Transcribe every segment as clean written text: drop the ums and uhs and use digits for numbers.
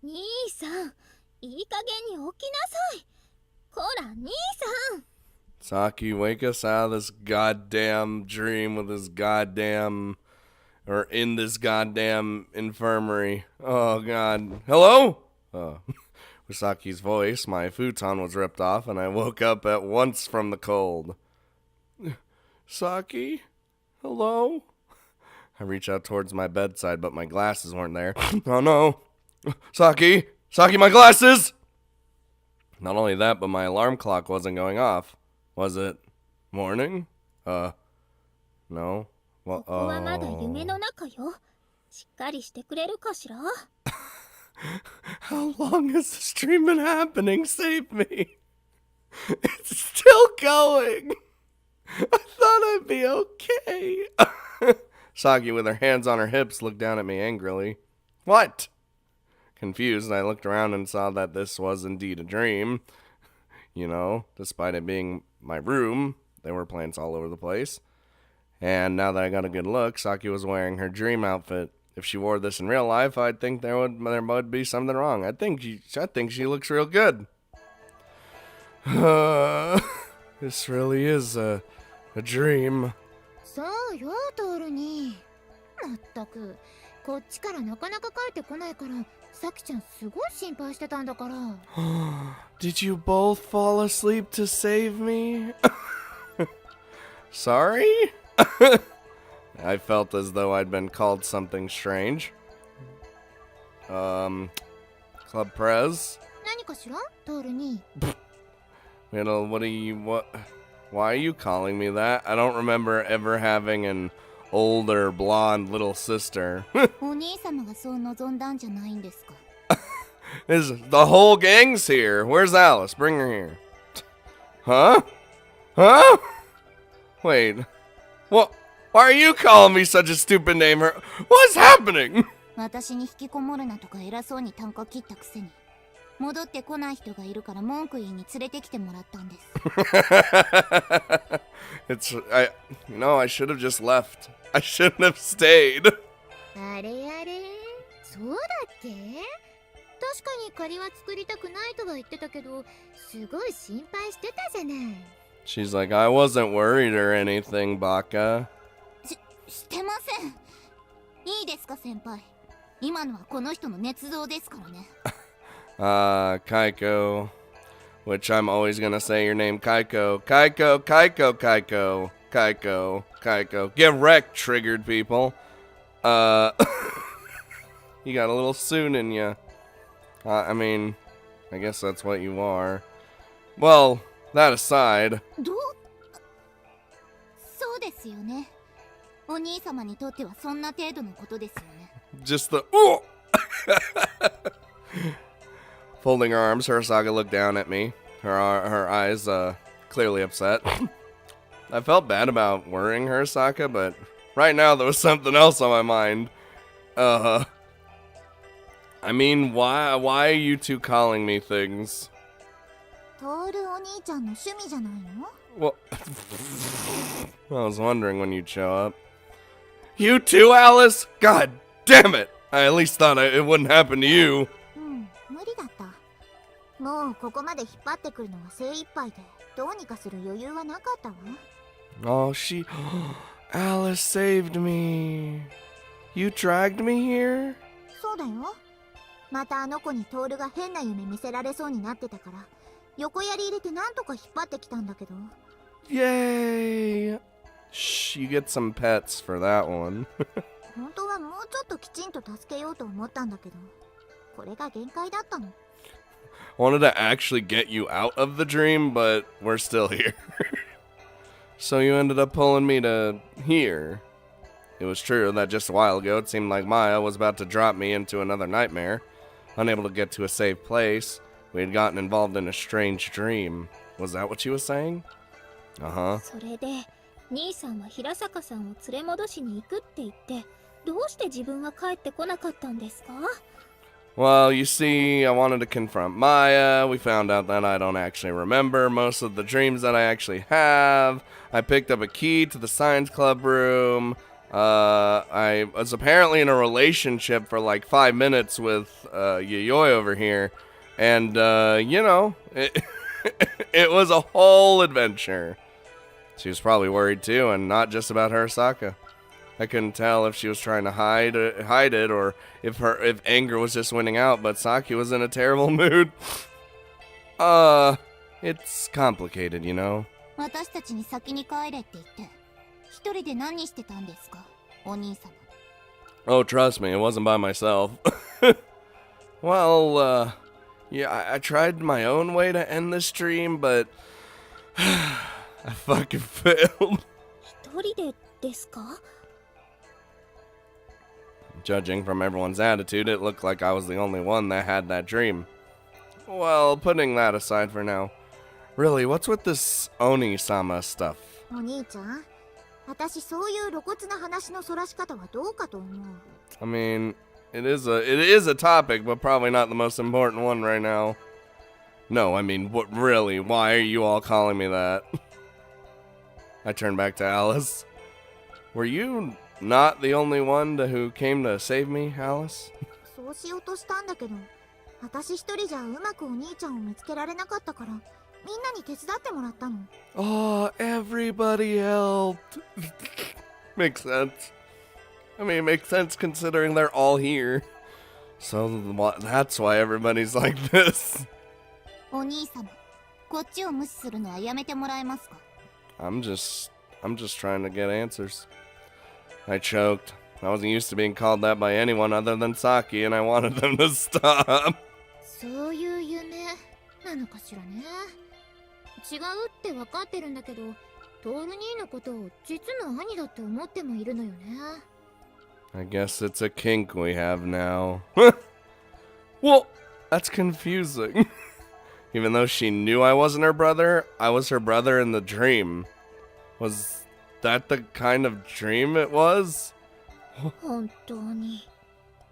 兄さん、いい加減に起きなさい。こら、兄さん。 Saki, wake us out of this goddamn dream with this goddamn... or in this goddamn infirmary. Oh, God. Hello? With Saki's voice, my futon was ripped off, and I woke up at once from the cold. Saki? Hello? I reached out towards my bedside, but my glasses weren't there. Oh, no. Saki! Saki, my glasses! Not only that, but my alarm clock wasn't going off. Was it morning? No. Well, ここはまだ夢の中よ。しっかりしてくれるかしら? How long has this dream been happening? Save me. It's still going. I thought I'd be okay. Saki, with her hands on her hips, looked down at me angrily. What? Confused, I looked around and saw that this was indeed a dream. You know, despite it being my room, there were plants all over the place. And now that I got a good look, Saki was wearing her dream outfit. If she wore this in real life, I'd think there would be something wrong. I think she looks real good. This really is a dream. そうよ、トールに。まったく、こっちからなかなか帰ってこないから、サキちゃんすごい心配してたんだから。Did you both fall asleep to save me? Sorry? I felt as though I'd been called something strange. Club Prez? 何かしら、トールに。Why are you calling me that? I don't remember ever having an older blonde little sister. お兄様がそう望んだんじゃないんですか? The whole gang's here. Where's Alice? Bring her here. Huh? Huh? Wait. What? Why are you calling me such a stupid name? What's happening? 私に引きこもるなとか偉そうに単価切ったくせに。戻ってこない人がいるから文句言いに連れてきてもらったんです。I should have just left. I shouldn't have stayed. あれあれ、そうだっけ？確かに借りは作りたくないとは言ってたけど、すごい心配してたじゃない。She's like, I wasn't worried or anything, Baka. してません。いいですか、先輩。今のはこの人の捏造ですからね。Kaiko, which I'm always gonna say your name, Kaiko. Kaiko, Kaiko, Kaiko, Kaiko, Kaiko. Get wrecked, triggered people. You got a little soon in ya. I mean, I guess that's what you are. Well, that aside. そうですよね。お兄様にとってはそんな程度のことですよね。Just the Folding her arms, Hirasaga looked down at me, her eyes clearly upset. I felt bad about worrying Hirasaga, but right now there was something else on my mind. I mean, why are you two calling me things? トールお兄ちゃんの趣味じゃないの? Well, I was wondering when you'd show up. You too, Alice? God damn it! I at least thought it wouldn't happen to you. 無理だった。もうここまで引っ張ってくるのが精一杯で、どうにかする余裕はなかったわ。Oh, Alice saved me. You dragged me here? そうだよ。またあの子にトールが変な夢見せられそうになってたから、横槍入れてなんとか引っ張ってきたんだけど。Yay! Shh, you get some pets for that one. 本当はもうちょっときちんと助けようと思ったんだけど、これが限界だったの。Wanted to actually get you out of the dream, but we're still here. So you ended up pulling me to here. It was true that just a while ago it seemed like Maya was about to drop me into another nightmare. Unable to get to a safe place, we had gotten involved in a strange dream. Was that what she was saying? Uh-huh. それで、兄さんは平坂さんを連れ戻しに行くって言って、どうして自分は帰ってこなかったんですか? Well, you see, I wanted to confront Maya. We found out that I don't actually remember most of the dreams that I actually have. I picked up a key to the science club room. I was apparently in a relationship for like 5 minutes with Yayoi over here, and it, it was a whole adventure. She was probably worried too, and not just about Hirasaka. I couldn't tell if she was trying to hide it or if anger was just winning out, but Saki was in a terrible mood. It's complicated, you know. 私たちに先に帰れって言って、一人で何してたんですか、お兄様。Oh, trust me, it wasn't by myself. Well, yeah, I tried my own way to end this stream, but I fucking failed. 一人でですか? Judging from everyone's attitude, it looked like I was the only one that had that dream. Well, putting that aside for now. Really, what's with this Oni-sama stuff? お兄ちゃん、私そういう露骨な話のそらし方はどうかと思う。I mean, it is a topic, but probably not the most important one right now. No, I mean, what really? Why are you all calling me that? I turned back to Alice. Were you not the only one who came to save me, Alice? そうしようとしたんだけど、私一人じゃうまくお兄ちゃんを見つけられなかったから、みんなに手伝ってもらったの。Oh, everybody helped. Makes sense. I mean, it makes sense considering they're all here. So that's why everybody's like this. お兄様、こっちを無視するのはやめてもらえますか? I'm just trying to get answers. I choked. I wasn't used to being called that by anyone other than Saki, and I wanted them to stop. そういう夢なのかしらね。違うって分かってるんだけど、トール兄のことを実の兄だって思ってもいるのよね。I guess it's a kink we have now. Well, that's confusing. Even though she knew I wasn't her brother, I was her brother in the dream. Was that the kind of dream it was? 本当に。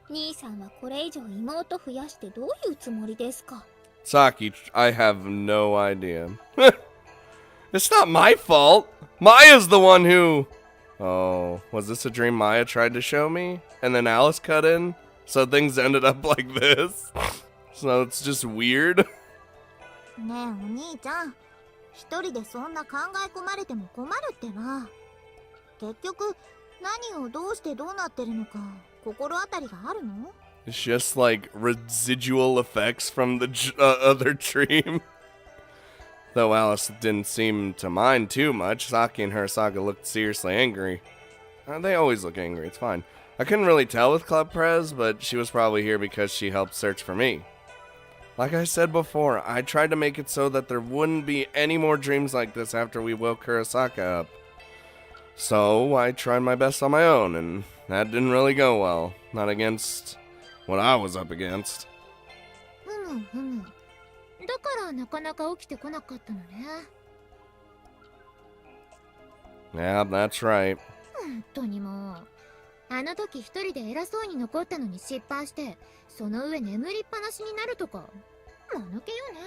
兄さんはこれ以上妹増やしてどういうつもりですか? Saki, I have no idea. It's not my fault. Maya's the one who... Oh, was this a dream Maya tried to show me? And then Alice cut in? So things ended up like this? So it's just weird? ねえお兄ちゃん、一人でそんな考え込まれても困るってば。結局、何をどうしてどうなってるのか心当たりがあるの? It's just like residual effects from the other dream. Though Alice didn't seem to mind too much, Saki and Hirasaka looked seriously angry. They always look angry, it's fine. I couldn't really tell with Club Prez, but she was probably here because she helped search for me. Like I said before, I tried to make it so that there wouldn't be any more dreams like this after we woke Hirasaka up. So I tried my best on my own, and that didn't really go well. Not against what I was up against. ふむふむ。だからなかなか起きてこなかったのね。Yeah, that's right. 本当にもう。あの時一人で偉そうに残ったのに失敗して、その上眠りっぱなしになるとか、間抜けよね。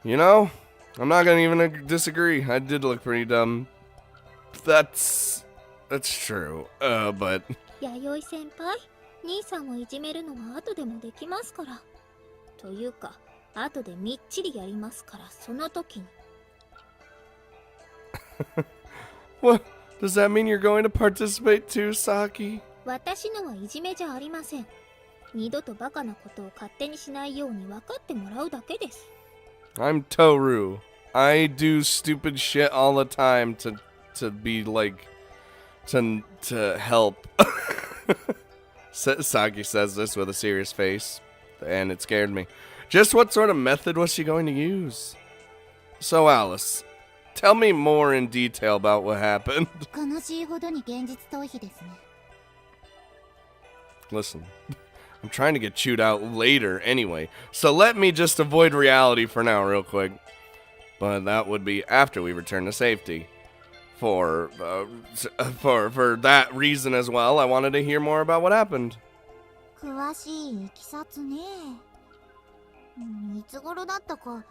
You know, I'm not gonna even disagree. I did look pretty dumb. That's true. But 弥生先輩、兄さんをいじめるのは後でもできますから。というか、後でみっちりやりますから、その時に。What? Does that mean you're going to participate too, Saki? 私のはいじめじゃありません。二度とバカなことを勝手にしないように分かってもらうだけです。I'm Toru. I do stupid shit all the time to be like to help. Saki says this with a serious face, and it scared me. Just what sort of method was she going to use? So Alice, tell me more in detail about what happened. 悲しいほどに現実逃避ですね。Listen, I'm trying to get chewed out later anyway, so let me just avoid reality for now real quick. But that would be after we return to safety. For that reason as well, I wanted to hear more about what happened. 詳しいいきさつね。いつ頃だったか、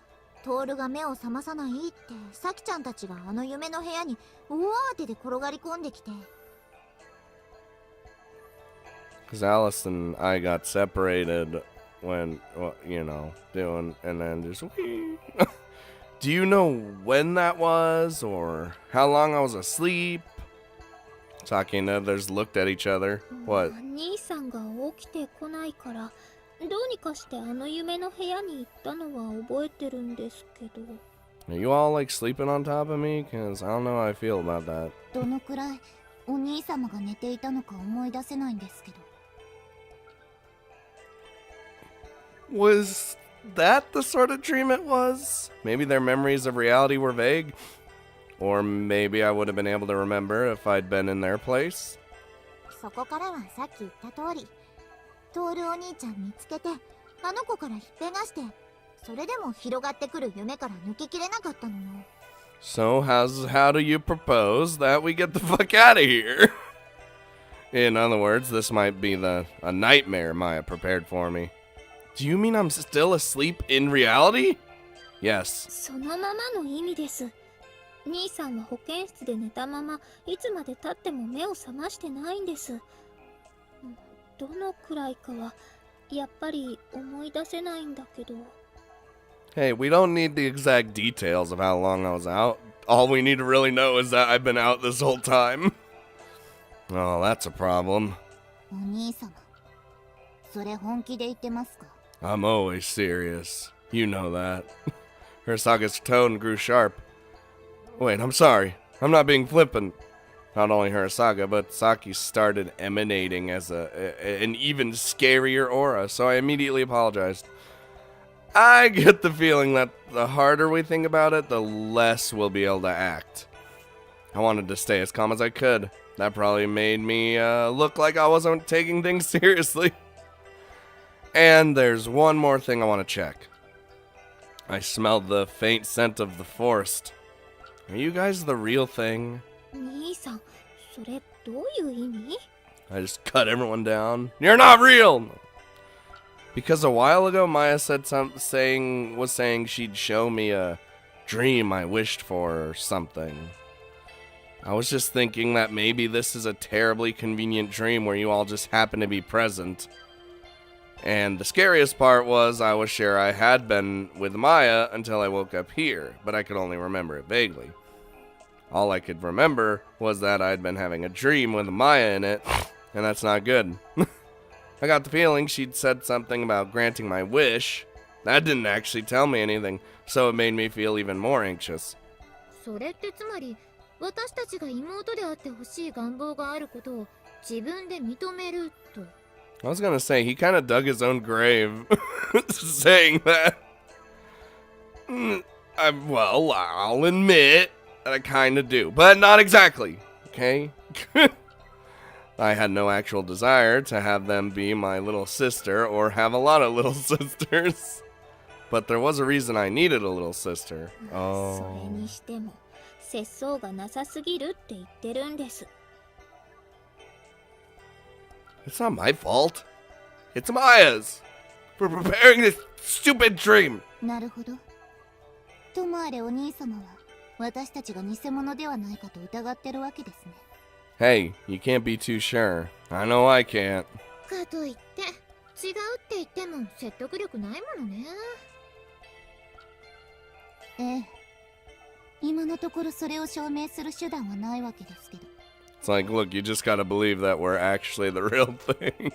トールが目を覚まさないって、サキちゃんたちがあの夢の部屋に大慌てで転がり込んできて、Because Alice and I got separated when, well, you know, doing, and then just, wee. Do you know when that was, or how long I was asleep? Saki and the others looked at each other. What? 兄さんが起きてこないから、どうにかしてあの夢の部屋に行ったのは覚えてるんですけど。Are you all like sleeping on top of me? Because I don't know how I feel about that. どのくらいお兄様が寝ていたのか思い出せないんですけど。Was that the sort of dream it was? Maybe their memories of reality were vague? Or maybe I would have been able to remember if I'd been in their place? そこからはさっき言った通り、トールお兄ちゃん見つけて、あの子から引っぺがして、それでも広がってくる夢から抜けきれなかったのよ。So how do you propose that we get the fuck out of here? In other words, this might be a nightmare Maya prepared for me. Do you mean I'm still asleep in reality? Yes. そのままの意味です。兄さんは保健室で寝たまま、いつまで経っても目を覚ましてないんです。どのくらいかは、やっぱり思い出せないんだけど。Hey, we don't need the exact details of how long I was out. All we need to really know is that I've been out this whole time. Oh, that's a problem. お兄様、それ本気で言ってますか？ I'm always serious. You know that. Hirasaga's tone grew sharp. Wait, I'm sorry. I'm not being flippant. Not only Hirasaga, but Saki started emanating as an even scarier aura, so I immediately apologized. I get the feeling that the harder we think about it, the less we'll be able to act. I wanted to stay as calm as I could. That probably made me look like I wasn't taking things seriously. And there's one more thing I want to check. I smelled the faint scent of the forest. Are you guys the real thing? 兄さん、それどういう意味？ I just cut everyone down. You're not real! Because a while ago Maya said was saying she'd show me a dream I wished for or something. I was just thinking that maybe this is a terribly convenient dream where you all just happen to be present. And the scariest part was I was sure I had been with Maya until I woke up here, but I could only remember it vaguely. All I could remember was that I'd been having a dream with Maya in it, and that's not good. I got the feeling she'd said something about granting my wish. That didn't actually tell me anything, so it made me feel even more anxious. それってつまり、私たちが妹であってほしい願望があることを自分で認めると。I was gonna say, he kind of dug his own grave saying that. Well, I'll admit that I kind of do, but not exactly, okay? I had no actual desire to have them be my little sister or have a lot of little sisters. But there was a reason I needed a little sister. それにしても、節操がなさすぎるって言ってるんです。It's not my fault. It's Maya's. For preparing this stupid dream. なるほど。ともあれお兄様は私たちが偽物ではないかと疑ってるわけですね。Hey, you can't be too sure. I know I can't. かといって、違うって言っても説得力ないものね。ええ。今のところそれを証明する手段はないわけですけど。It's like, look, you just gotta believe that we're actually the real thing.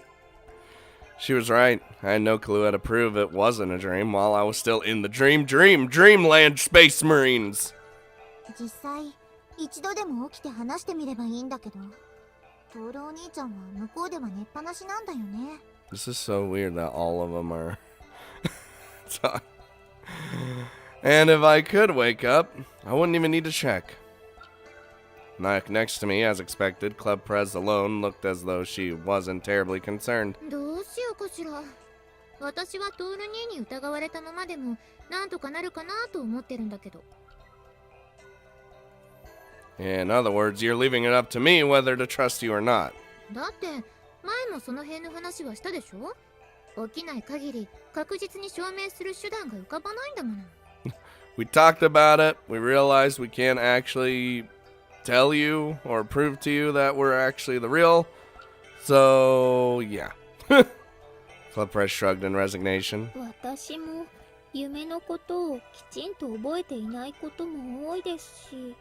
She was right. I had no clue how to prove it wasn't a dream while I was still in the dreamland space marines. 実際、一度でも起きて話してみればいいんだけど、トールお兄ちゃんは向こうでは寝っぱなしなんだよね。This is so weird that all of them are. And if I could wake up, I wouldn't even need to check. Next to me, as expected, Club Prez alone looked as though she wasn't terribly concerned. どうしようかしら。私はトール兄に疑われたままでも、なんとかなるかなと思ってるんだけど。In other words, you're leaving it up to me whether to trust you or not. だって、前もその辺の話はしたでしょ？起きない限り、確実に証明する手段が浮かばないんだもの。We talked about it. We realized we can't actually tell you or prove to you that we're actually the real So, yeah. Club Press shrugged in resignation. 私も夢のことをきちんと覚えていないことも多いですし。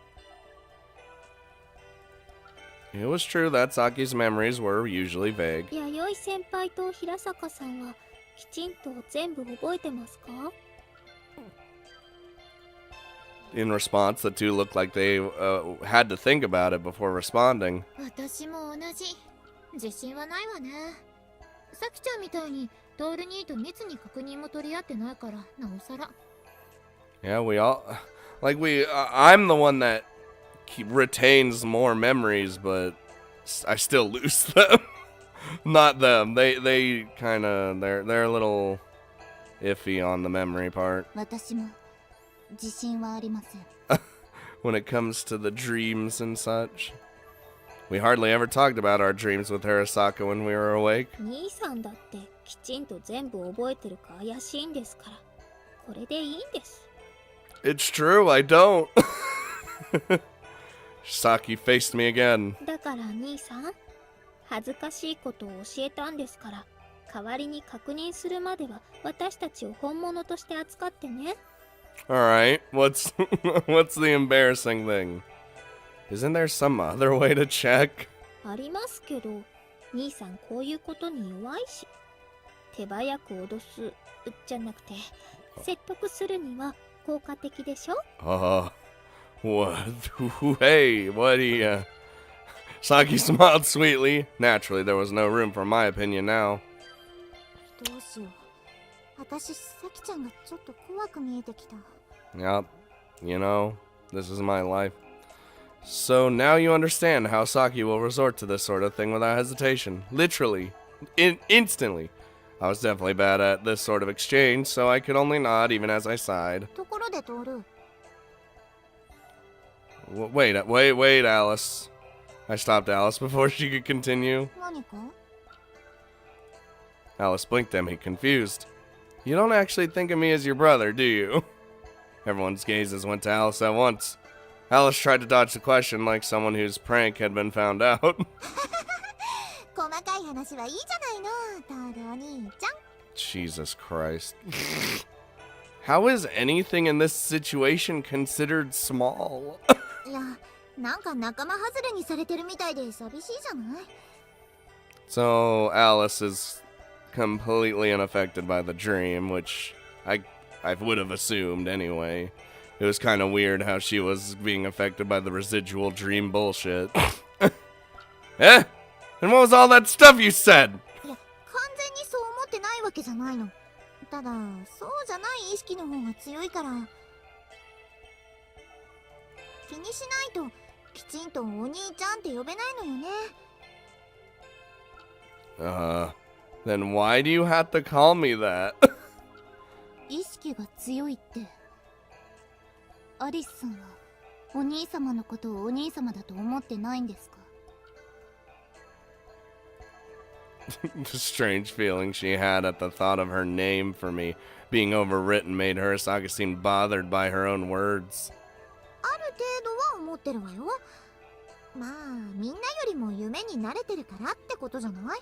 It was true that Saki's memories were usually vague. 弥生先輩と平坂さんはきちんと全部覚えてますか？ In response, the two looked like they had to think about it before responding. 私も同じ。自信はないわね。さきちゃんみたいにトール兄と密に確認も取り合ってないからなおさら。Yeah, we all I'm the one that retains more memories, but I still lose them. Not them. They kind of they're a little iffy on the memory part. 私も自信はありません。When it comes to the dreams and such. We hardly ever talked about our dreams with Hirasaka when we were awake. 兄さんだってきちんと全部覚えてるか怪しいんですから。これでいいんです。It's true, I don't. Saki faced me again. だから兄さん、恥ずかしいことを教えたんですから、代わりに確認するまでは私たちを本物として扱ってね。Alright, what's the embarrassing thing? Isn't there some other way to check? ありますけど、兄さんこういうことに弱いし、手早く脅すじゃなくて、説得するには効果的でしょ？ What? Hey, what Saki smiled sweetly. Naturally, there was no room for my opinion now. どうしよう。私、さきちゃんがちょっと怖く見えてきた。Yep, you know, this is my life. So now you understand how Saki will resort to this sort of thing without hesitation. Literally. Instantly. I was definitely bad at this sort of exchange, so I could only nod even as I sighed. ところでトール。Wait, Alice. I stopped Alice before she could continue. 何か？ Alice blinked at me, confused. You don't actually think of me as your brother, do you? Everyone's gazes went to Alice at once. Alice tried to dodge the question like someone whose prank had been found out. 細かい話はいいじゃないの、トールお兄ちゃん。 Jesus Christ. How is anything in this situation considered small? いや、なんか仲間外れにされてるみたいで寂しいじゃない？ So Alice is completely unaffected by the dream, which I would have assumed anyway. It was kind of weird how she was being affected by the residual dream bullshit. Eh? And what was all that stuff you said? いや、完全にそう思ってないわけじゃないの。ただ、そうじゃない意識の方が強いから。気にしないと、きちんとお兄ちゃんって呼べないのよね。Then why do you have to call me that? 意識が強いって。アリスさんは、お兄様のことをお兄様だと思ってないんですか？ The strange feeling she had at the thought of her name for me being overwritten made Hirasaka seem bothered by her own words. ある程度は思ってるわよ。まあ、みんなよりも夢に慣れてるからってことじゃない？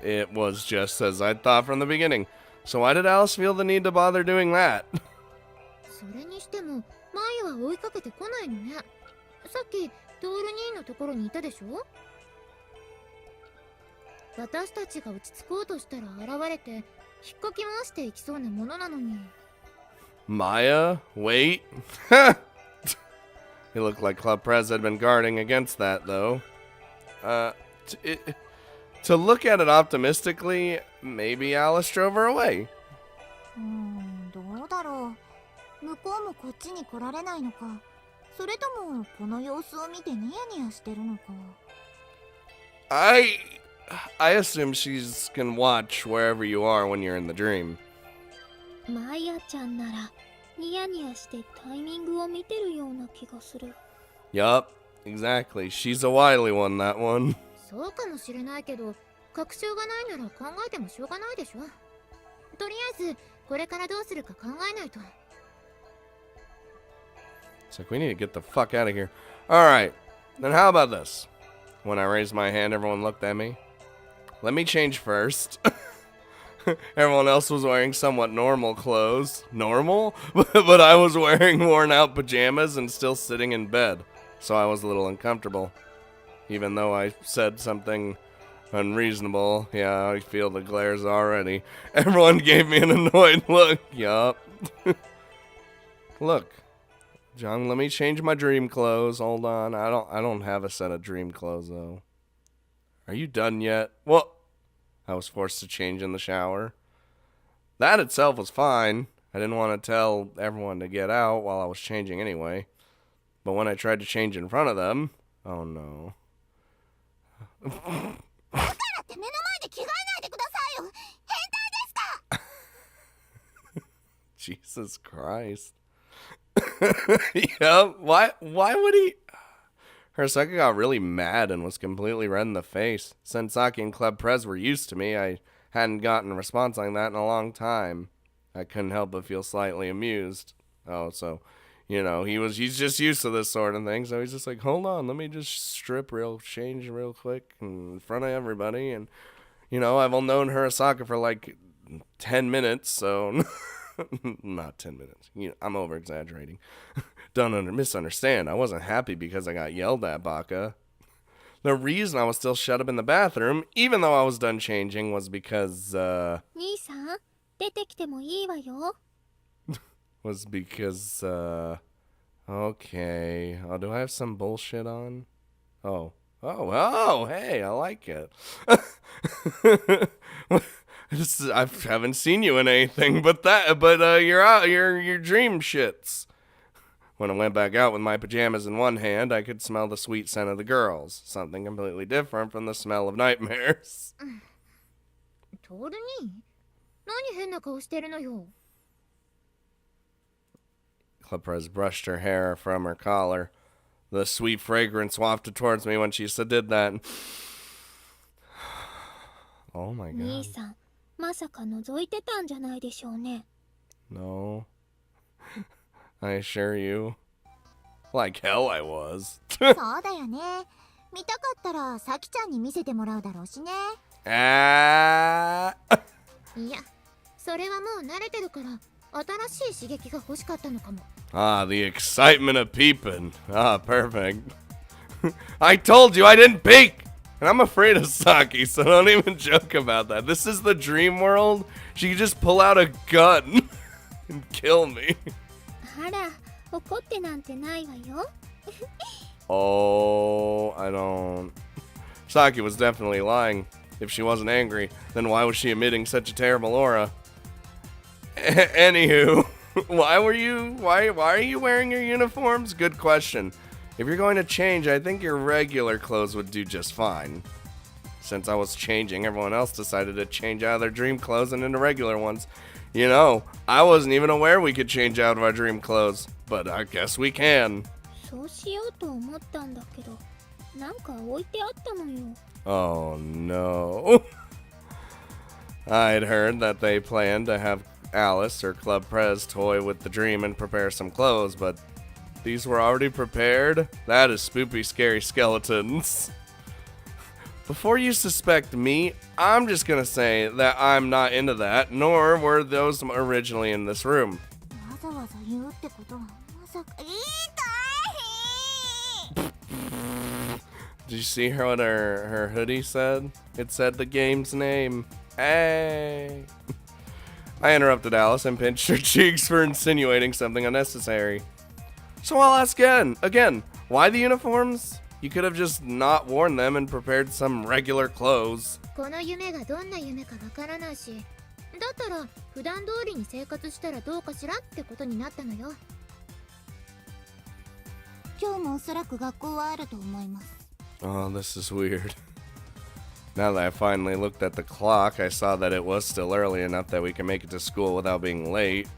It was just as I thought from the beginning. So why did Alice feel the need to bother doing that? それにしても、前は追いかけてこないのね。さっき、トール兄のところにいたでしょ？私たちが落ち着こうとしたら現れて、引っかき回していきそうなものなのに。Maya? Wait. It looked like Club Prez had been guarding against that, though. To look at it optimistically, maybe Alice drove her away. どうだろう。向こうもこっちに来られないのか。それとも、この様子を見てニヤニヤしてるのか。I assume she's can watch wherever you are when you're in the dream. マヤちゃんならニヤニヤしてタイミングを見てるような気がする。Yup, exactly. She's a wily one, that one. そうかもしれないけど、確証がないなら考えてもしょうがないでしょ。とりあえず、これからどうするか考えないと。It's like, we need to get the fuck out of here. Alright, then how about this? When I raised my hand, everyone looked at me. Let me change first. Everyone else was wearing somewhat normal clothes. Normal? But I was wearing worn out pajamas and still sitting in bed. So I was a little uncomfortable. Even though I said something unreasonable. Yeah, I feel the glares already. Everyone gave me an annoyed look. Yup. Look. John, let me change my dream clothes. Hold on. I don't have a set of dream clothes though. Are you done yet? Well, I was forced to change in the shower. That itself was fine. I didn't want to tell everyone to get out while I was changing anyway. But when I tried to change in front of them, oh no. Jesus Christ. Yeah, why would he? Hirasaka got really mad and was completely red in the face. Since Saki and Club Prez were used to me, I hadn't gotten a response like that in a long time. I couldn't help but feel slightly amused. Oh, so, he's just used to this sort of thing, so he's just like, hold on, let me just change real quick in front of everybody. And, I've known Hirasaka for like 10 minutes, so... Not 10 minutes. I'm over-exaggerating. Don't misunderstand. I wasn't happy because I got yelled at, Baka. The reason I was still shut up in the bathroom, even though I was done changing, was because, okay. Oh, do I have some bullshit on? Oh, hey, I like it. I haven't seen you in anything but you're out, your dream shits. When I went back out with my pajamas in one hand, I could smell the sweet scent of the girls. Something completely different from the smell of nightmares. Claprez brushed her hair from her collar. The sweet fragrance wafted towards me when she did that. Oh my god. No. I assure you. Like hell I was. Ah. Ah, the excitement of peeping. Ah, perfect. I told you I didn't peek! And I'm afraid of Saki, so don't even joke about that. This is the dream world. She could just pull out a gun and kill me. Oh, I don't. Saki was definitely lying. If she wasn't angry, then why was she emitting such a terrible aura? Anywho, why are you wearing your uniforms? Good question. If you're going to change, I think your regular clothes would do just fine. Since I was changing, everyone else decided to change out of their dream clothes and into regular ones. I wasn't even aware we could change out of our dream clothes, but I guess we can. Oh no. I'd heard that they planned to have Alice or Club Prez toy with the dream and prepare some clothes, but these were already prepared? That is spoopy, scary skeletons. Before you suspect me, I'm just gonna say that I'm not into that, nor were those originally in this room. Did you see what her hoodie said? It said the game's name. Hey! I interrupted Alice and pinched her cheeks for insinuating something unnecessary. So I'll ask again, why the uniforms? You could have just not worn them and prepared some regular clothes. Oh, this is weird. Now that I finally looked at the clock, I saw that it was still early enough that we can make it to school without being late.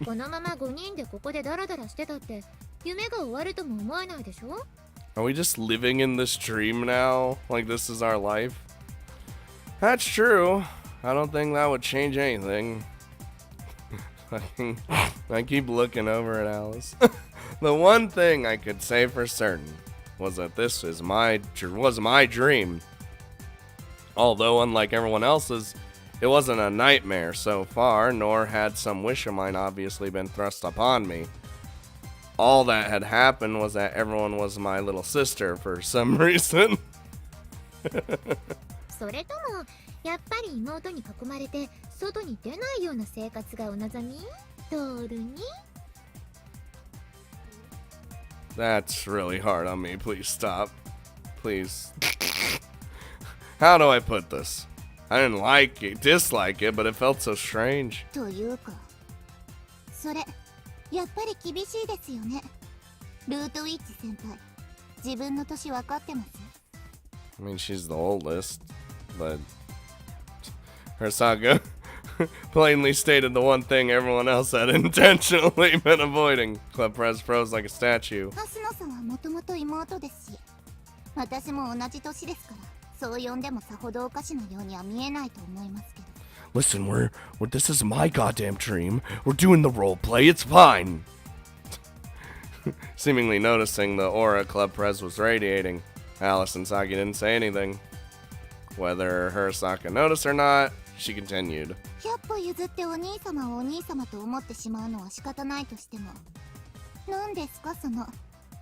Are we just living in this dream now? Like this is our life? That's true. I don't think that would change anything. I keep looking over at Alice. The one thing I could say for certain was that this was my dream. Although, unlike everyone else's, it wasn't a nightmare so far, nor had some wish of mine obviously been thrust upon me. All that had happened was that everyone was my little sister for some reason. それともやっぱり妹に囲まれて外に出ないような生活がお望み？トールに？ That's really hard on me. Please stop. Please. How do I put this? I didn't dislike it, but it felt so strange. というか、それやっぱり厳しいですよね。ルートウィッチ先輩、自分の年分かってます？ I mean, she's the oldest, but her saga plainly stated the one thing everyone else had intentionally been avoiding. Club Prez froze like a statue. ハスノさんはもともと妹ですし、私も同じ年ですから、そう呼んでもさほどおかしなようには見えないと思いますけど。Listen, this is my goddamn dream. We're doing the role play. It's fine. Seemingly noticing the aura Club Prez was radiating, Alice and Saki didn't say anything. Whether Hirasaka noticed or not, she continued. 100歩譲ってお兄様をお兄様と思ってしまうのは仕方ないとしても、何ですかその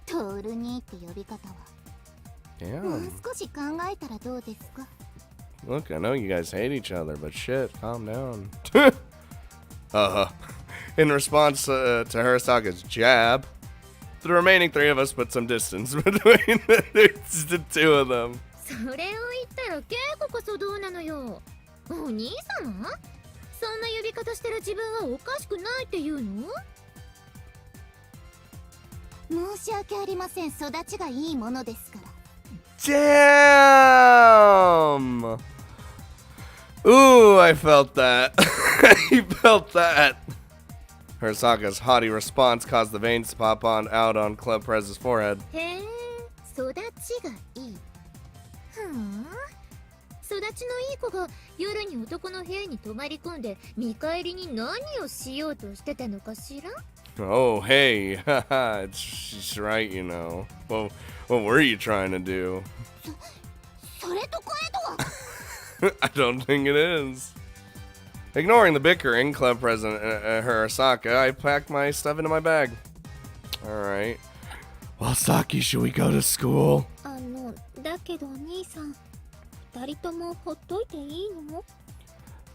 トールニーって呼び方は。Yeah. もう少し考えたらどうですか？ Look, I know you guys hate each other, but shit, calm down. In response to Hirasaka's jab, the remaining three of us put some distance between the two of them. それを言ったら稽古こそどうなのよ。お兄様？そんな呼び方してる自分はおかしくないって言うの？申し訳ありません。育ちがいいものですから。Damn! Ooh, I felt that. I felt that. Hirasaka's haughty response caused the veins to pop out on Club Prez's forehead. へえ、育ちがいい。ふん。育ちのいい子が夜に男の部屋に泊まり込んで見返りに何をしようとしてたのかしら？ Oh, hey, haha, she's right, you know. Well, what were you trying to do? それと声とは。I don't think it is. Ignoring the bickering, Club President Hirasaka, I packed my stuff into my bag. Alright. Well, Saki, should we go to school? だけどお兄さん、二人ともほっといていいの？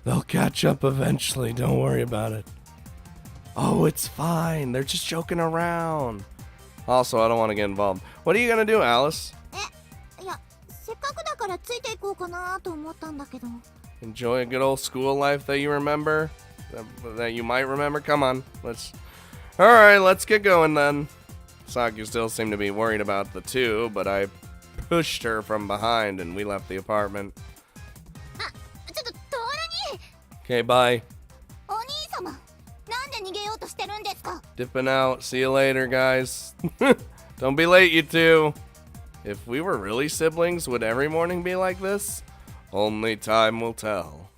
They'll catch up eventually, don't worry about it. Oh, it's fine. They're just joking around. Also, I don't want to get involved. What are you gonna do, Alice? いや、せっかくだからついていこうかなと思ったんだけど。 Enjoy a good old school life that you remember? That you might remember? Come on, Alright, let's get going then. Saki still seemed to be worried about the two, but I pushed her from behind and we left the apartment. あ、ちょっとトールに。 Okay, bye. お兄様、なんで逃げようとしてるんですか？ Dipping out. See you later, guys. Don't be late, you two. If we were really siblings, would every morning be like this? Only time will tell.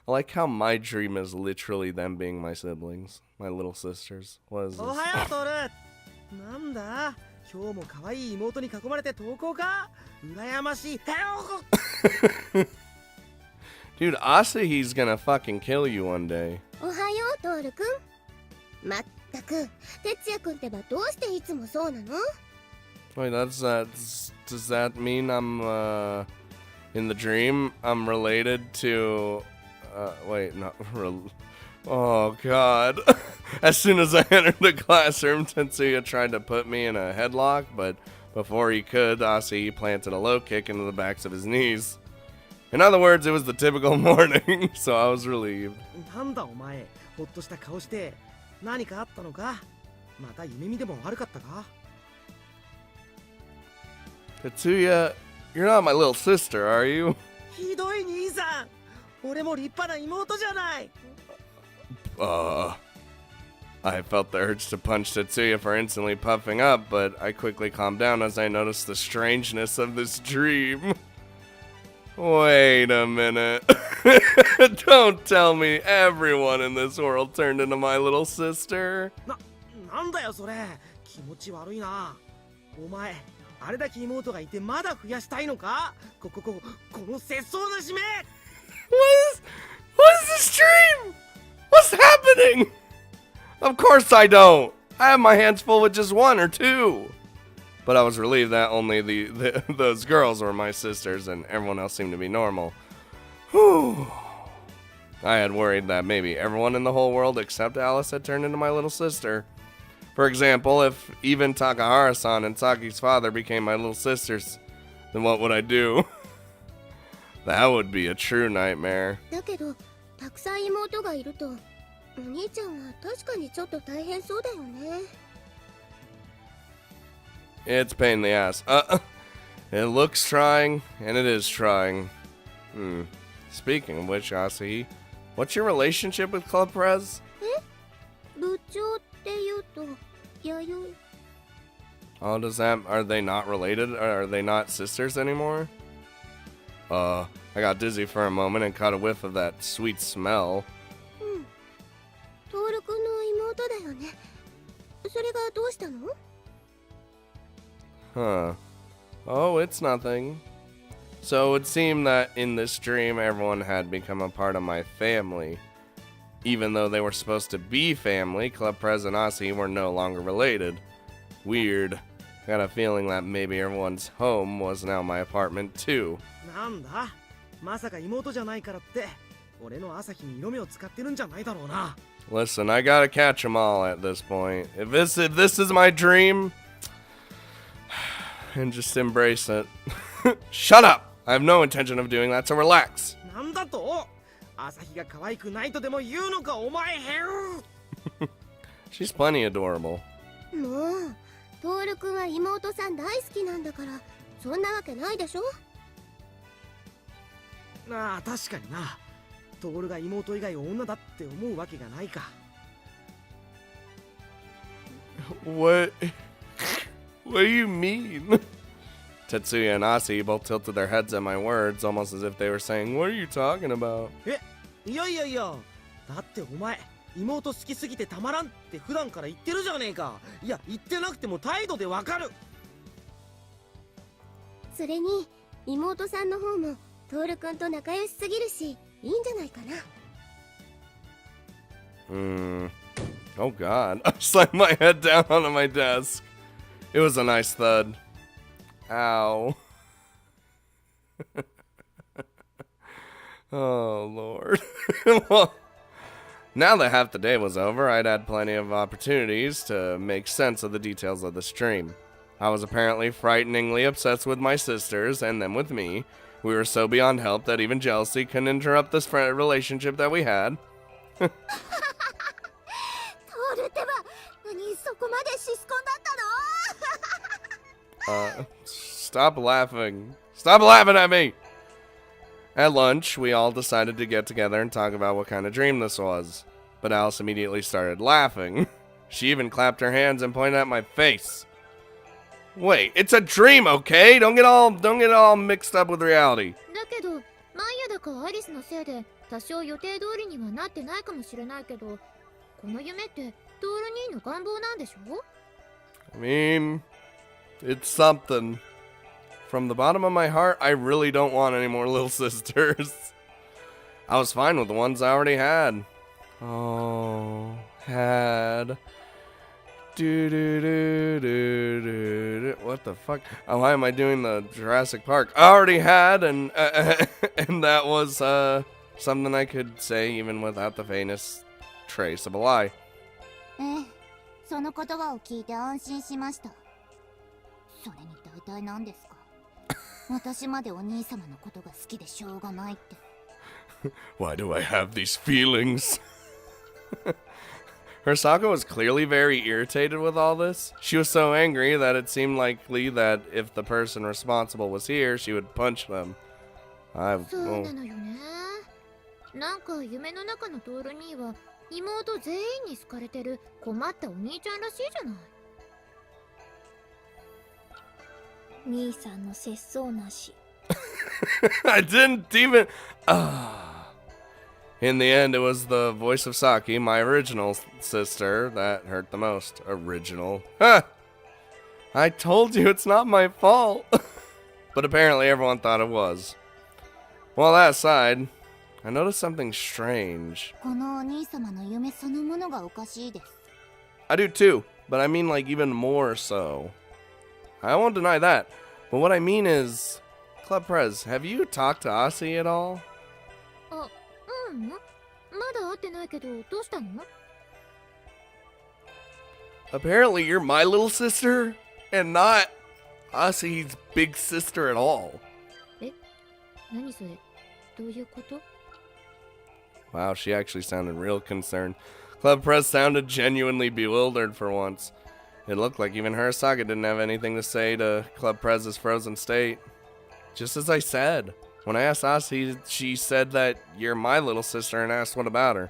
I like how my dream is literally them being my siblings, my little sisters. What is this? おはようトール。なんだ？今日も可愛い妹に囲まれて登校か？羨ましい。Dude, Asahi's gonna fucking kill you one day. おはようトールくん。まったく、哲也くんってばどうしていつもそうなの？ Wait, does that mean I'm, in the dream, I'm related to, oh god. As soon as I entered the classroom, Tetsuya tried to put me in a headlock, but before he could, Asahi planted a low kick into the backs of his knees. In other words, it was the typical morning, so I was relieved. なんだお前、ほっとした顔して。何かあったのか？また夢見でも悪かったか？ Tetsuya, you're not my little sister, are you? ひどい兄さん。俺も立派な妹じゃない。I felt the urge to punch Tetsuya for instantly puffing up, but I quickly calmed down as I noticed the strangeness of this dream. Wait a minute. Don't tell me everyone in this world turned into my little sister. なんだよそれ。気持ち悪いな。お前あれだけ妹がいてまだ増やしたいのか？この節操なしめ。 What is this dream? What's happening? Of course I don't. I have my hands full with just one or two. But I was relieved that only those girls were my sisters and everyone else seemed to be normal. Whew. I had worried that maybe everyone in the whole world except Alice had turned into my little sister. For example, if even Takahara-san and Saki's father became my little sisters, then what would I do? That would be a true nightmare. だけどたくさん妹がいるとお兄ちゃんは確かにちょっと大変そうだよね。 It's a pain in the ass. It looks trying, and it is trying. Speaking of which, Asahi, what's your relationship with Club Prez? 部長っていうと弥生。 Oh, are they not related? Are they not sisters anymore? I got dizzy for a moment and caught a whiff of that sweet smell. トール君の妹だよね。それがどうしたの？ Huh. Oh, it's nothing. So it would seem that in this dream, everyone had become a part of my family. Even though they were supposed to be family, Club Prez and Asahi were no longer related. Weird. Got a feeling that maybe everyone's home was now my apartment too. なんだまさか妹じゃないからって俺の朝日に色目を使ってるんじゃないだろうな。 Listen, I gotta catch them all at this point. If this is my dream, and just embrace it. Shut up! I have no intention of doing that, so relax. なんだと朝日が可愛くないとでも言うのかお前へん。 She's plenty adorable. もうトール君は妹さん大好きなんだからそんなわけないでしょ。ああ確かにな。トールが妹以外を女だって思うわけがないか。 What do you mean? Tetsuya and Asahi both tilted their heads at my words, almost as if they were saying, "What are you talking about?" いやだってお前妹好きすぎてたまらんって普段から言ってるじゃねえか。いや言ってなくても態度でわかる。それに妹さんの方もトール君と仲良しすぎるしいいんじゃないかな。 Oh god. I slammed my head down onto my desk. It was a nice thud. Ow. Oh, Lord. Well, now that half the day was over, I'd had plenty of opportunities to make sense of the details of the stream. I was apparently frighteningly obsessed with my sisters, and them with me. We were so beyond help that even jealousy couldn't interrupt this relationship that we had. トールってば何そこまでシスコンだったの？ Stop laughing. Stop laughing at me! At lunch, we all decided to get together and talk about what kind of dream this was. But Alice immediately started laughing. She even clapped her hands and pointed at my face. Wait, it's a dream, okay? Don't get all mixed up with reality. だけどマイヤだかアリスのせいで多少予定通りにはなってないかもしれないけどこの夢ってトール兄の願望なんでしょ？ I mean, it's something. From the bottom of my heart, I really don't want any more little sisters. I was fine with the ones I already had. Oh, had. What the fuck? Oh, why am I doing the Jurassic Park? I already had, and that was something I could say even without the faintest trace of a lie. その言葉を聞いて安心しました。それに大体何ですか？私までお兄様のことが好きでしょうがないって。Why do I have these feelings? Hirsaka was clearly very irritated with all this. She was so angry that it seemed likely that if the person responsible was here, she would punch them. そうなのよね。なんか夢の中のトール兄は妹全員に好かれてる困ったお兄ちゃんらしいじゃない。兄さんの節操なし。I didn't even... In the end, it was the voice of Saki, my original sister, that hurt the most. Original. Huh! I told you it's not my fault. But apparently everyone thought it was. Well, that aside, I noticed something strange. このお兄様の夢そのものがおかしいです。 I do too, but I mean like even more so. I won't deny that, but what I mean is, Club Prez, have you talked to Aussie at all? あ、うん。まだ会ってないけど、どうしたの？ Apparently you're my little sister, and not Aussie's big sister at all. 何それ？どういうこと？ Wow, she actually sounded real concerned. Club Prez sounded genuinely bewildered for once. It looked like even Hirasaka didn't have anything to say to Club Prez's frozen state. Just as I said. When I asked Aussie, she said that you're my little sister and asked what about her.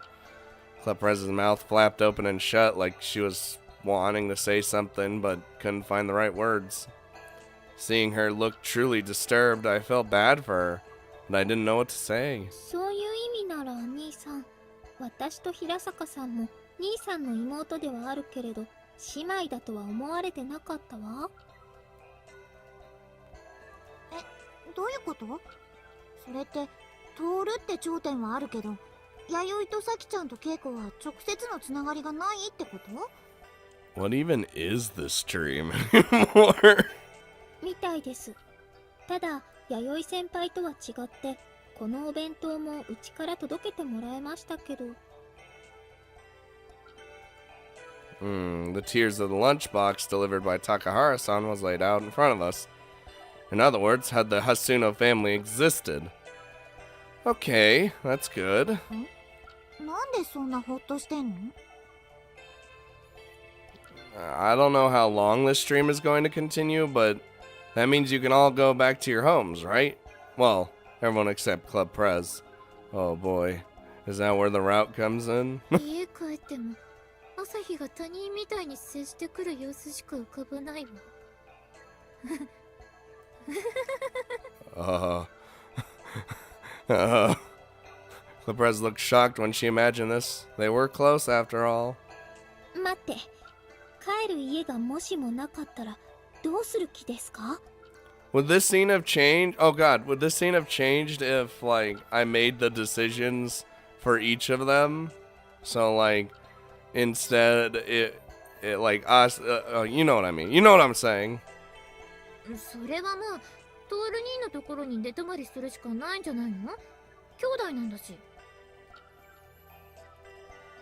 Club Prez's mouth flapped open and shut like she was wanting to say something but couldn't find the right words. Seeing her look truly disturbed, I felt bad for her, but I didn't know what to say. そういう意味なら兄さん、私と平坂さんも兄さんの妹ではあるけれど、姉妹だとは思われてなかったわ。どういうこと？それって、トールって頂点はあるけど、弥生と咲ちゃんと恵子は直接のつながりがないってこと？ What even is this dream anymore? みたいです。ただ、弥生先輩とは違って、このお弁当もうちから届けてもらえましたけど。The tiers of the lunchbox delivered by Takahara-san was laid out in front of us. In other words, had the Hasuno family existed. Okay, that's good. なんでそんなほっとしてんの？ I don't know how long this stream is going to continue, but that means you can all go back to your homes, right? Well, everyone except Club Prez. Oh boy, is that where the route comes in? 家帰っても、朝日が他人みたいに接してくる様子しか浮かばないわ。Club Prez looked shocked when she imagined this. They were close after all. 待って、帰る家がもしもなかったらどうする気ですか？ Would this scene have changed? Oh god, would this scene have changed if, like, I made the decisions for each of them? So, like, instead, it like, us, you know what I mean. You know what I'm saying. それはもう、トール兄のところに寝泊まりするしかないんじゃないの？兄弟なんだし。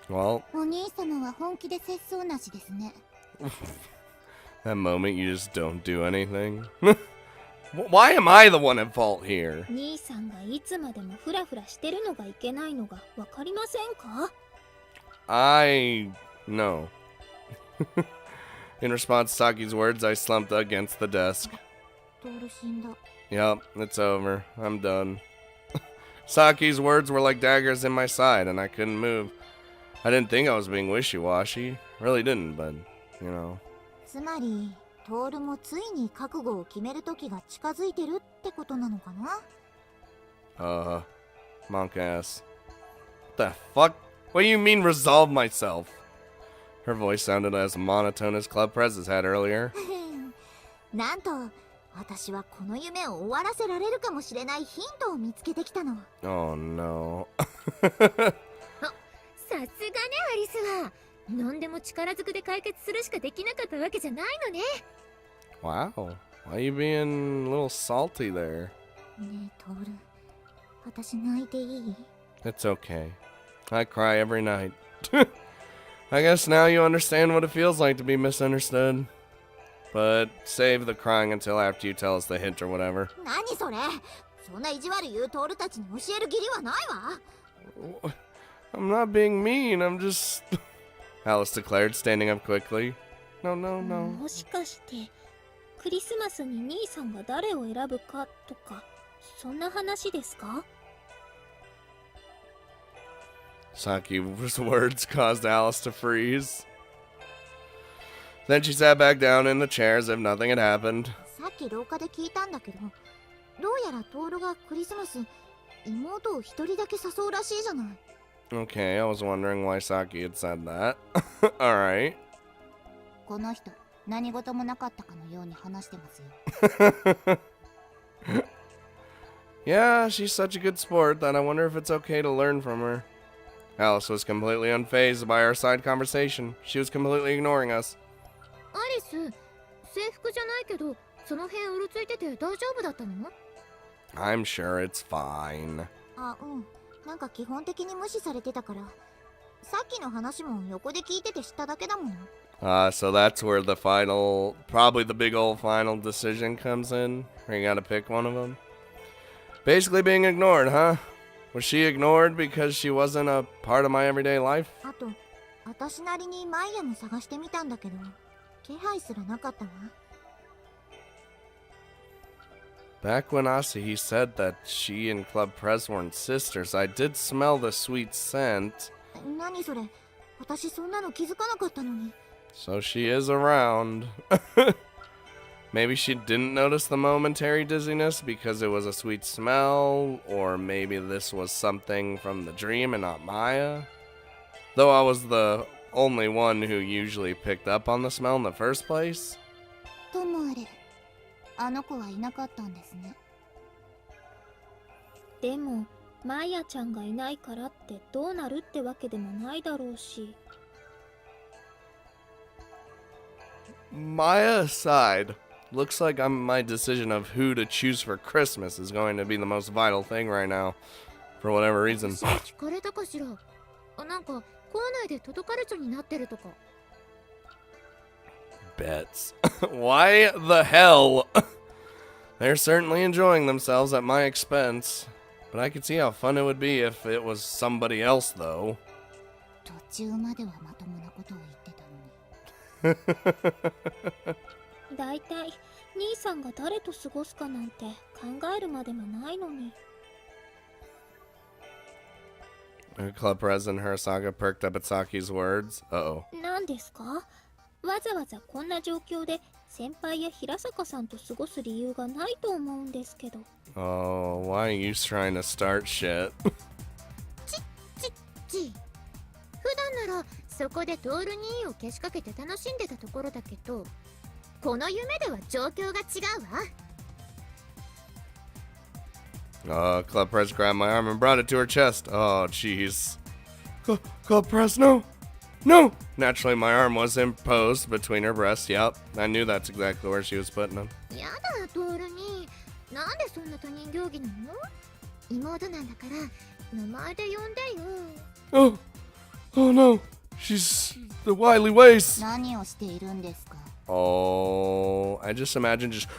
Well, お兄様は本気で節操なしですね。that moment you just don't do anything. Why am I the one at fault here? 兄さんがいつまでもフラフラしてるのがいけないのがわかりませんか？ No. In response to Saki's words, I slumped against the desk. トール死んだ。 Yep, it's over. I'm done. Saki's words were like daggers in my side, and I couldn't move. I didn't think I was being wishy-washy. Really didn't, but, you know. つまり、トールもついに覚悟を決める時が近づいてるってことなのかな？ Monk ass. What the fuck? What do you mean resolve myself? Her voice sounded as monotone as Club Prez's had earlier. なんと、私はこの夢を終わらせられるかもしれないヒントを見つけてきたの。Oh no. さすがね、アリスは。何でも力ずくで解決するしかできなかったわけじゃないのね。Wow. Why are you being a little salty there? ねえ、トール。私泣いていい？ It's okay. I cry every night. I guess now you understand what it feels like to be misunderstood. But save the crying until after you tell us the hint or whatever. 何それ？そんな意地悪言うトールたちに教える義理はないわ。I'm not being mean, I'm just... Alice declared, standing up quickly. No. もしかして、クリスマスに兄さんが誰を選ぶかとか、そんな話ですか？ Saki's words caused Alice to freeze. Then she sat back down in the chair as if nothing had happened. さっき廊下で聞いたんだけど、どうやらトールがクリスマス、妹を一人だけ誘うらしいじゃない。Okay, I was wondering why Saki had said that. Alright. この人、何事もなかったかのように話してますよ。Yeah, she's such a good sport that I wonder if it's okay to learn from her. Alice was completely unfazed by our side conversation. She was completely ignoring us. アリス、制服じゃないけど、その辺うるついてて大丈夫だったの？ I'm sure it's fine. あ、うん。なんか基本的に無視されてたから。さっきの話も横で聞いてて知っただけだもの。So that's where the final, probably the big old final decision comes in. Where you gotta pick one of them. Basically being ignored, huh? Was she ignored because she wasn't a part of my everyday life? あと、私なりにマイヤも探してみたんだけど、気配すらなかったわ。Back when Asahi said that she and Club Prez weren't sisters, I did smell the sweet scent. 何それ？私そんなの気づかなかったのに。So she is around. Maybe she didn't notice the momentary dizziness because it was a sweet smell, or maybe this was something from the dream and not Maya. Though I was the only one who usually picked up on the smell in the first place. ともあれ、あの子はいなかったんですね。でも、マヤちゃんがいないからってどうなるってわけでもないだろうし。Maya aside, looks like my decision of who to choose for Christmas is going to be the most vital thing right now, for whatever reason. 聞かれたかしら？なんか校内で届かれちゃになってるとか。Bets. Why the hell? They're certainly enjoying themselves at my expense, but I could see how fun it would be if it was somebody else, though. 途中まではまともなことを言ってたのに。だいたい兄さんが誰と過ごすかなんて考えるまでもないのに。Club President Hirasaga perked up at Saki's words. Uh-oh. 何ですか？わざわざこんな状況で先輩や平坂さんと過ごす理由がないと思うんですけど。Oh, why are you trying to start shit? 普段ならそこでトール2をけしかけて楽しんでたところだけど、この夢では状況が違うわ。Club Press grabbed my arm and brought it to her chest. Oh, jeez. Club Press, no! No! Naturally, my arm was imposed between her breasts. Yep, I knew that's exactly where she was putting them. やだ、トール2。なんでそんな他人行儀なの？妹なんだから名前で呼んでよ。Oh no! She's the wily waist! 何をしているんですか？ Oh, I just imagine just...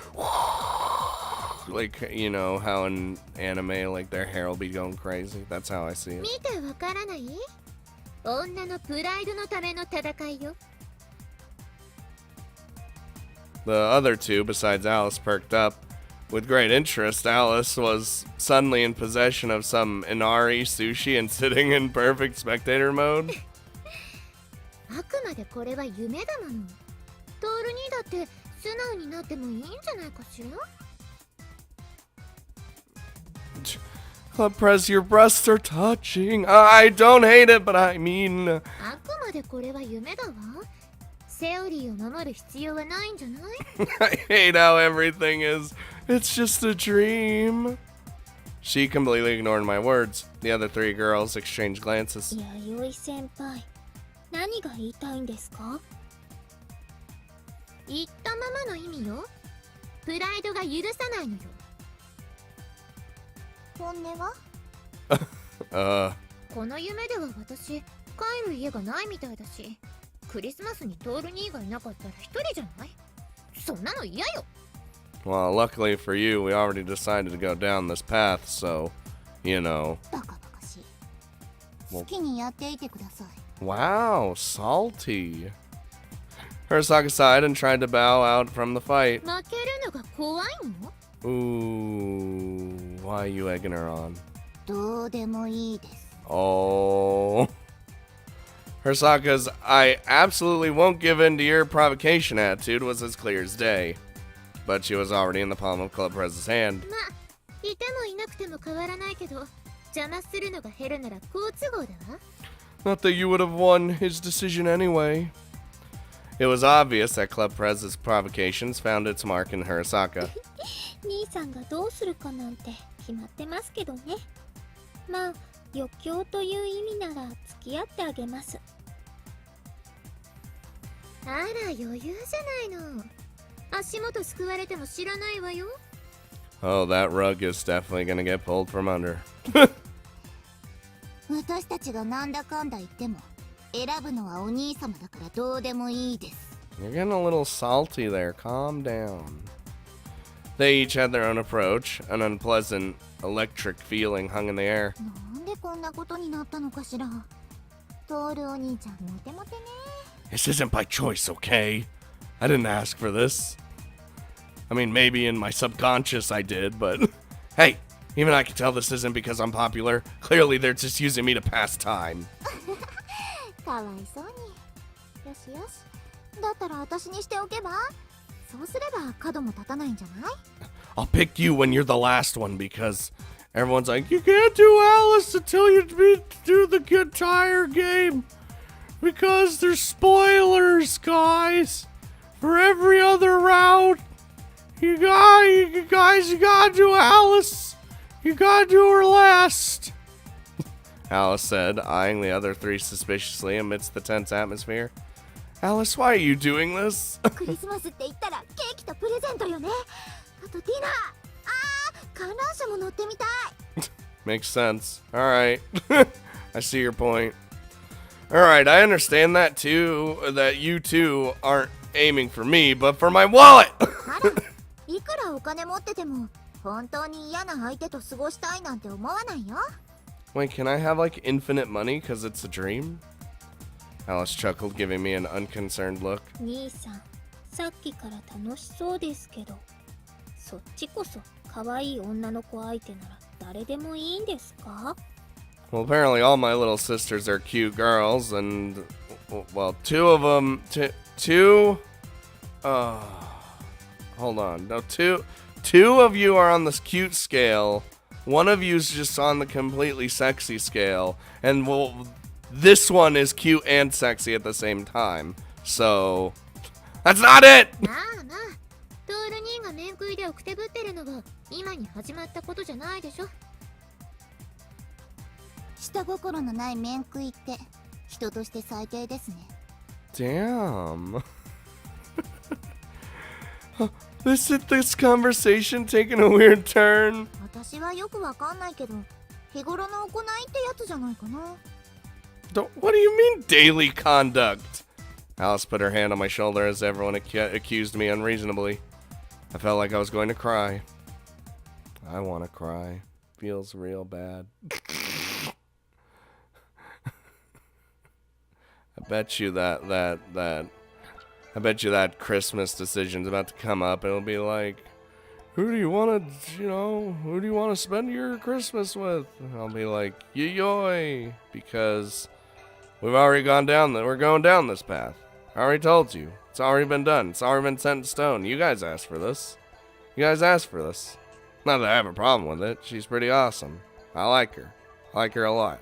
like, you know, how in anime, like, their hair will be going crazy. That's how I see it. 見てわからない？女のプライドのための戦いよ。The other two, besides Alice, perked up. With great interest, Alice was suddenly in possession of some Inari sushi and sitting in perfect spectator mode. あくまでこれは夢だもの。トール2だって素直になってもいいんじゃないかしら？ Club Press, your breasts are touching. I don't hate it, but I mean... あくまでこれは夢だわ。セオリーを守る必要はないんじゃない？ I hate how everything is. It's just a dream. She completely ignored my words. The other three girls exchanged glances. 弥生先輩、何が言いたいんですか？言ったままの意味よ。プライドが許さないのよ。本音は？この夢では私、帰る家がないみたいだし、クリスマスにトール2がいなかったら一人じゃない？そんなの嫌よ。Well, luckily for you, we already decided to go down this path, so, you know. バカバカしい。好きにやっていてください。Wow, salty. Hirasaga sighed and tried to bow out from the fight. 負けるのが怖いの？ Ooh, why are you egging her on? どうでもいいです。 Oh. Hirasaka's I absolutely won't give in to your provocation attitude was as clear as day. But she was already in the palm of Club Prez's hand. まあ、いてもいなくても変わらないけど、邪魔するのが減るなら好都合だわ。 Not that you would have won his decision anyway. It was obvious that Club Prez's provocations found its mark in Hirasaka. 兄さんがどうするかなんて決まってますけどね。まあ余興という意味なら付き合ってあげます。あら余裕じゃないの。足元すくわれても知らないわよ。 Oh, that rug is definitely gonna get pulled from under. 私たちがなんだかんだ言っても選ぶのはお兄様だからどうでもいいです。 You're getting a little salty there. Calm down. They each had their own approach. An unpleasant, electric feeling hung in the air. なんでこんなことになったのかしら。トールお兄ちゃんモテモテね。 This isn't by choice, okay? I didn't ask for this. I mean, maybe in my subconscious I did, but hey, even I can tell this isn't because I'm popular. Clearly, they're just using me to pass time. かわいそうに。よしよし。だったら私にしておけば。そうすれば角も立たないんじゃない？ I'll pick you when you're the last one because everyone's like, you can't do Alice until you do the guitar game. Because there's spoilers, guys. For every other round. You gotta do Alice. You gotta do her last. Alice said, eyeing the other three suspiciously amidst the tense atmosphere. Alice, why are you doing this? クリスマスって言ったらケーキとプレゼントよね。あとディナー。観覧車も乗ってみたい。 Makes sense. Alright. I see your point. Alright, I understand that too, that you two aren't aiming for me, but for my wallet! あら、いくらお金持ってても本当に嫌な相手と過ごしたいなんて思わないよ。 Wait, can I have like infinite money because it's a dream? Alice chuckled, giving me an unconcerned look. 兄さん、さっきから楽しそうですけど、そっちこそ可愛い女の子相手なら誰でもいいんですか？ Well, apparently all my little sisters are cute girls, and, well, two of them, hold on, no, two of you are on this cute scale, one of you's just on the completely sexy scale, and, well, this one is cute and sexy at the same time, so, that's not it! まあまあ、トール兄が面食いで奥手ぶってるのは今に始まったことじゃないでしょ。下心のない面食いって人として最低ですね。 Damn. This conversation taking a weird turn. 私はよくわかんないけど、日頃の行いってやつじゃないかな。 What do you mean daily conduct? Alice put her hand on my shoulder as everyone accused me unreasonably. I felt like I was going to cry. I want to cry. Feels real bad. I bet you that Christmas decision's about to come up and it'll be like, who do you want to spend your Christmas with? And I'll be like, yoy, because we've already we're going down this path. I already told you. It's already been done. It's already been set in stone. You guys asked for this. Not that I have a problem with it. She's pretty awesome. I like her. I like her a lot.